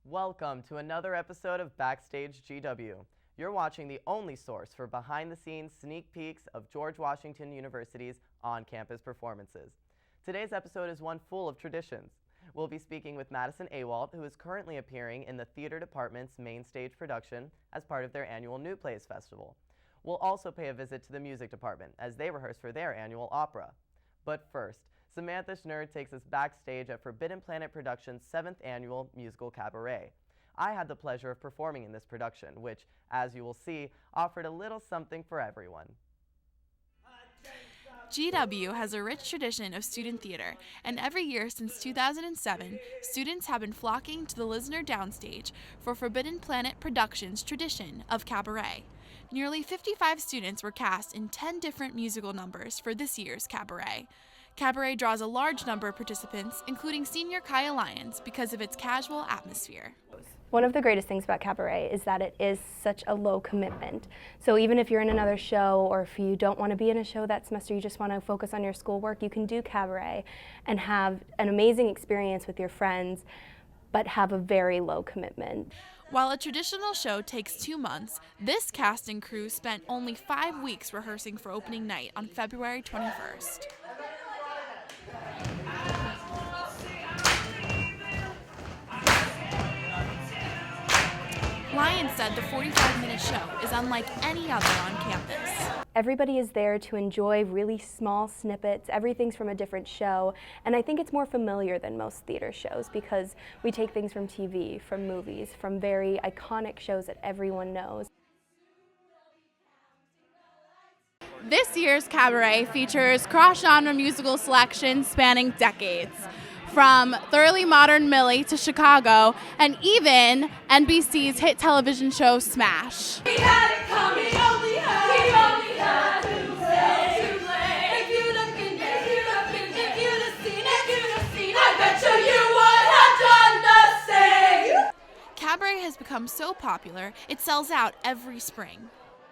Welcome to another episode of Backstage GW. You're watching the only source for behind-the-scenes sneak peeks of George Washington University's on-campus performances. Today's episode is one full of traditions. We'll be speaking with Madison Awalt, who is currently appearing in the theater department's main stage production as part of their annual New Plays Festival. We'll also pay a visit to the music department as they rehearse for their annual opera. But first, Samantha Schnurr takes us backstage at Forbidden Planet Productions' 7th Annual Musical Cabaret. I had the pleasure of performing in this production, which, as you will see, offered a little something for everyone. GW has a rich tradition of student theater, and every year since 2007, students have been flocking to the Lisner Downstage for Forbidden Planet Productions' tradition of cabaret. Nearly 55 students were cast in 10 different musical numbers for this year's cabaret. Cabaret draws a large number of participants, including senior Kaya Lyons, because of its casual atmosphere. One of the greatest things about cabaret is that it is such a low commitment. So even if you're in another show, or if you don't want to be in a show that semester, you just want to focus on your schoolwork, you can do cabaret and have an amazing experience with your friends, but have a very low commitment. While a traditional show takes 2 months, this cast and crew spent only 5 weeks rehearsing for opening night on February 21st. Lyons said the 45-minute show is unlike any other on campus. Everybody is there to enjoy really small snippets. Everything's from a different show, and I think it's more familiar than most theater shows because we take things from TV, from movies, from very iconic shows that everyone knows. This year's cabaret features cross-genre musical selections spanning decades, from thoroughly modern Millie to Chicago, and even NBC's hit television show Smash. He had it coming, he only had to say, if you'd have been, if you'd have seen, I bet you would have done the same. Cabaret has become so popular, it sells out every spring.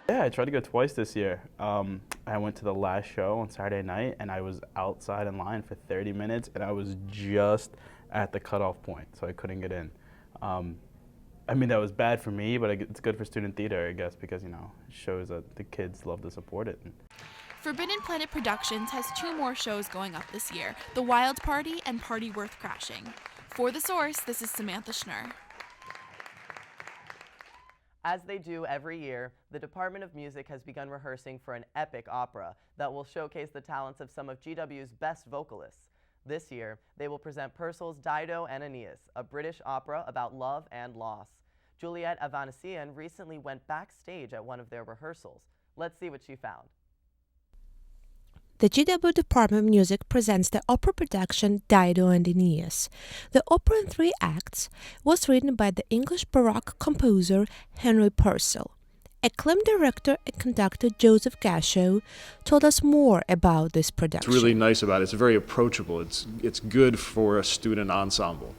Yeah, I tried to go twice this year. I went to the last show on Saturday night, and I was outside in line for 30 minutes, and I was just at the cutoff point, so I couldn't get in. I mean, that was bad for me, but it's good for student theater, I guess, because, it shows that the kids love to support it. Forbidden Planet Productions has 2 more shows going up this year, The Wild Party and Party Worth Crashing. For The Source, this is Samantha Schnurr. As they do every year, the Department of Music has begun rehearsing for an epic opera that will showcase the talents of some of GW's best vocalists. This year, they will present Purcell's Dido and Aeneas, a British opera about love and loss. Juliet Avanesian recently went backstage at one of their rehearsals. Let's see what she found. The GW Department of Music presents the opera production Dido and Aeneas. The opera in 3 acts was written by the English Baroque composer Henry Purcell. Acclaimed director and conductor Joseph Gashow told us more about this production. What's really nice about it, it's very approachable. It's good for a student ensemble.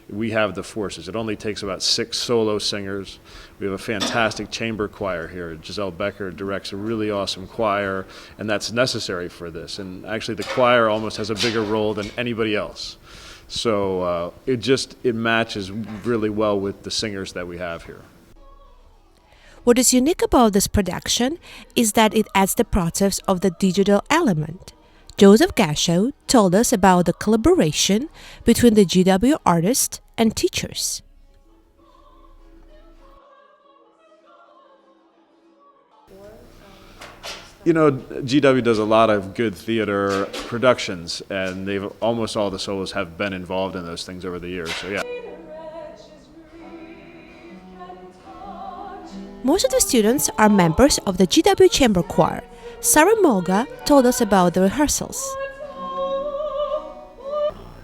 We have the forces. It only takes about 6 solo singers. We have a fantastic chamber choir here. Giselle Becker directs a really awesome choir, and that's necessary for this. And actually the choir almost has a bigger role than anybody else. So it matches really well with the singers that we have here. What is unique about this production is that it adds the process of the digital element. Joseph Gashow told us about the collaboration between the GW artists and teachers. GW does a lot of good theater productions, and almost all the solos have been involved in those things over the years, so yeah. Most of the students are members of the GW Chamber Choir. Sarah Moga told us about the rehearsals.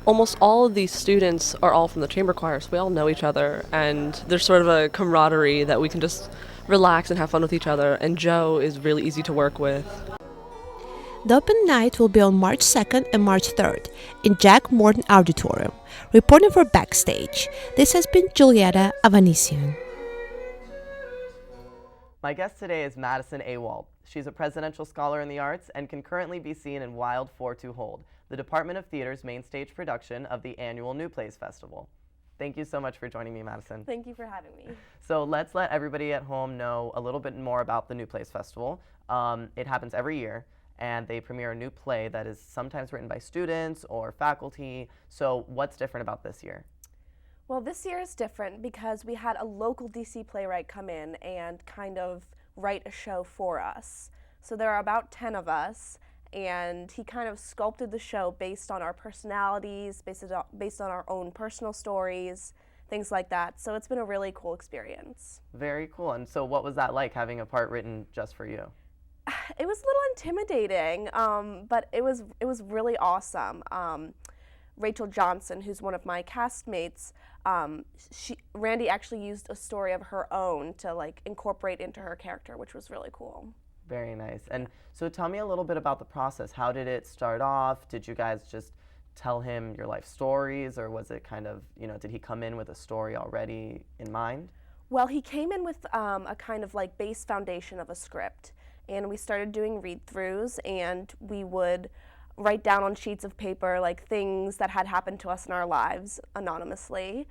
Almost all of these students are all from the chamber choir, so we all know each other, and there's sort of a camaraderie that we can just relax and have fun with each other, and Joe is really easy to work with. The open night will be on March 2nd and March 3rd in Jack Morton Auditorium. Reporting for Backstage, this has been Julieta Avanesian. My guest today is Madison Awalt. She's a presidential scholar in the arts and can currently be seen in Wild 4 to Hold, the Department of Theater's main stage production of the annual New Plays Festival. Thank you so much for joining me, Madison. Thank you for having me. So let's let everybody at home know a little bit more about the New Plays Festival. It happens every year, and they premiere a new play that is sometimes written by students or faculty. So what's different about this year? Well, this year is different because we had a local DC playwright come in and kind of write a show for us. So there are about 10 of us, and he kind of sculpted the show based on our personalities, based on our own personal stories, things like that. So it's been a really cool experience. Very cool. And so what was that like, having a part written just for you? It was a little intimidating, but it was really awesome. Rachel Johnson, who's one of my castmates, Randy actually used a story of her own to like incorporate into her character, which was really cool. Very nice. And so tell me a little bit about the process. How did it start off? Did you guys just tell him your life stories, or was it kind of, did he come in with a story already in mind? Well, he came in with a kind of like base foundation of a script, and we started doing read-throughs, and we would write down on sheets of paper like things that had happened to us in our lives anonymously.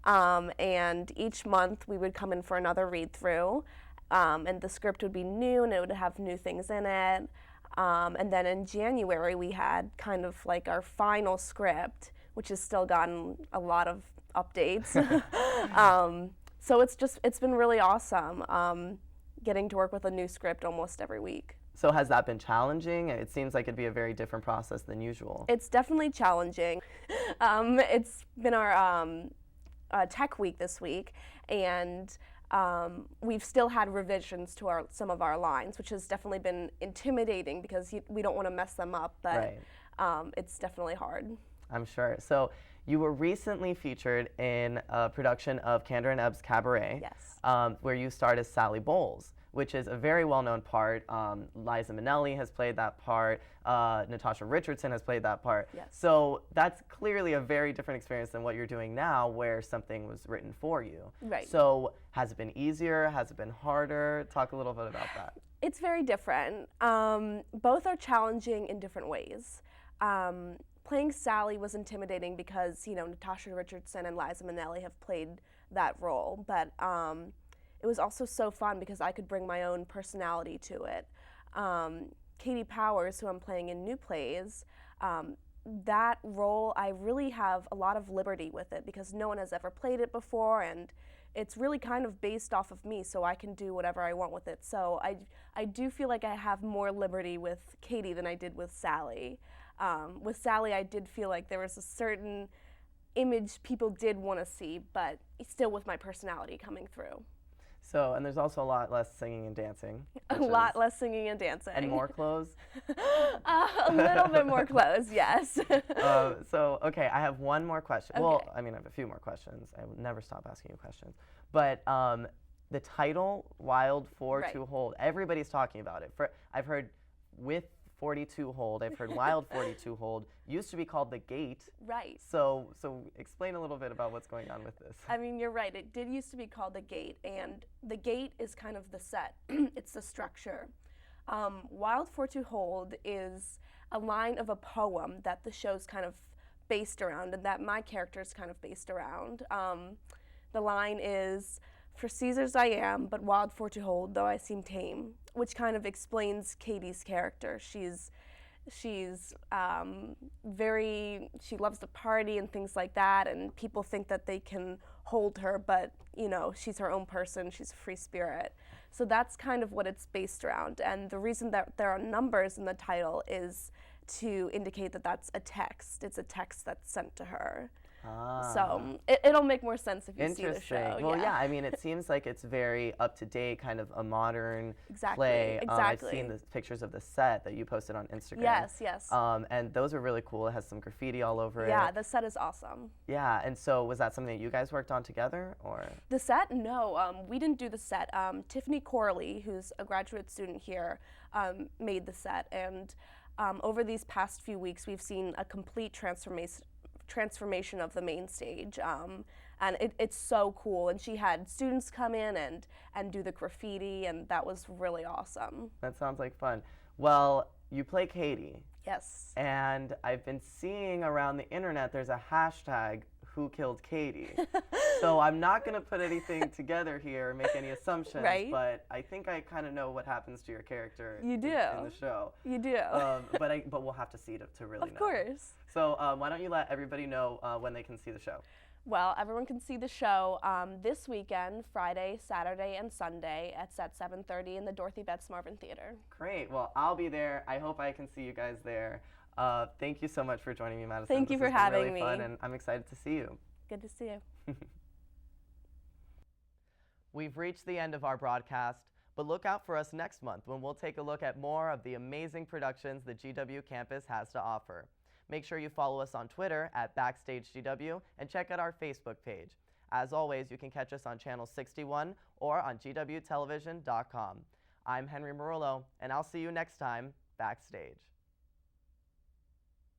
And each month we would come in for another read-through, and the script would be new and it would have new things in it. And then in January we had kind of like our final script, which has still gotten a lot of updates. So it's been really awesome getting to work with a new script almost every week. So has that been challenging? It seems like it'd be a very different process than usual. It's definitely challenging. It's been our tech week this week, and we've still had revisions to some of our lines, which has definitely been intimidating because we don't want to mess them up, but right. It's definitely hard. I'm sure. So you were recently featured in a production of Candor and Ebb's Cabaret, Yes. Where you starred as Sally Bowles, which is a very well-known part. Liza Minnelli has played that part. Natasha Richardson has played that part. Yes. So that's clearly a very different experience than what you're doing now, where something was written for you. Right. So has it been easier? Has it been harder? Talk a little bit about that. It's very different. Both are challenging in different ways. Playing Sally was intimidating because, Natasha Richardson and Liza Minnelli have played that role, but it was also so fun because I could bring my own personality to it. Katie Powers, who I'm playing in New Plays, that role, I really have a lot of liberty with it because no one has ever played it before, and it's really kind of based off of me, so I can do whatever I want with it. So I do feel like I have more liberty with Katie than I did with Sally. With Sally, I did feel like there was a certain image people did want to see, but still with my personality coming through. So, and there's also a lot less singing and dancing. A lot less singing and dancing. And more clothes? A little bit more clothes, yes. So, okay, I have one more question. Okay. Well, I mean, I have a few more questions. I will never stop asking you questions. But the title, Wild 4-2 Hold, everybody's talking about it. I've heard with 42 Hold, I've heard Wild 42 Hold, used to be called The Gate. Right. So explain a little bit about what's going on with this. I mean, you're right. It did used to be called The Gate, and The Gate is kind of the set. It's the structure. Wild 4-2 Hold is a line of a poem that the show's kind of based around, and that my character is kind of based around. The line is, "For Caesar's I am, but wild for to hold, though I seem tame," which kind of explains Katie's character. She's she loves to party and things like that, and people think that they can hold her, but she's her own person, she's a free spirit. So that's kind of what it's based around, and the reason that there are numbers in the title is to indicate that that's a text. It's a text that's sent to her. So it'll make more sense if you see the show. Well, yeah, I mean, it seems like it's very up-to-date, kind of a modern Exactly, play. exactly. I've seen the pictures of the set that you posted on Instagram. Yes. And those are really cool. It has some graffiti all over it. Yeah, the set is awesome. Yeah, and so was that something that you guys worked on together, or? The set? No, we didn't do the set. Tiffany Corley, who's a graduate student here, made the set, and over these past few weeks, we've seen a complete transformation of the main stage, and it's so cool. And she had students come in and do the graffiti, and that was really awesome. That sounds like fun. Well, you play Katie. Yes. And I've been seeing around the internet there's a hashtag, who killed Katie. So I'm not going to put anything together here or make any assumptions, Right. but I think I kind of know what happens to your character You do. in the show. You do. But we'll have to see to really know. Of course. So why don't you let everybody know when they can see the show? Well, everyone can see the show this weekend, Friday, Saturday, and Sunday. It's at 7:30 in the Dorothy Betts Marvin Theater. Great. Well, I'll be there. I hope I can see you guys there. Thank you so much for joining me, Madison. Thank you This for has been having really me. fun, and I'm excited to see you. Good to see you. We've reached the end of our broadcast, but look out for us next month when we'll take a look at more of the amazing productions the GW campus has to offer. Make sure you follow us on Twitter at BackstageGW and check out our Facebook page. As always, you can catch us on Channel 61 or on gwtelevision.com. I'm Henry Murillo, and I'll see you next time, Backstage.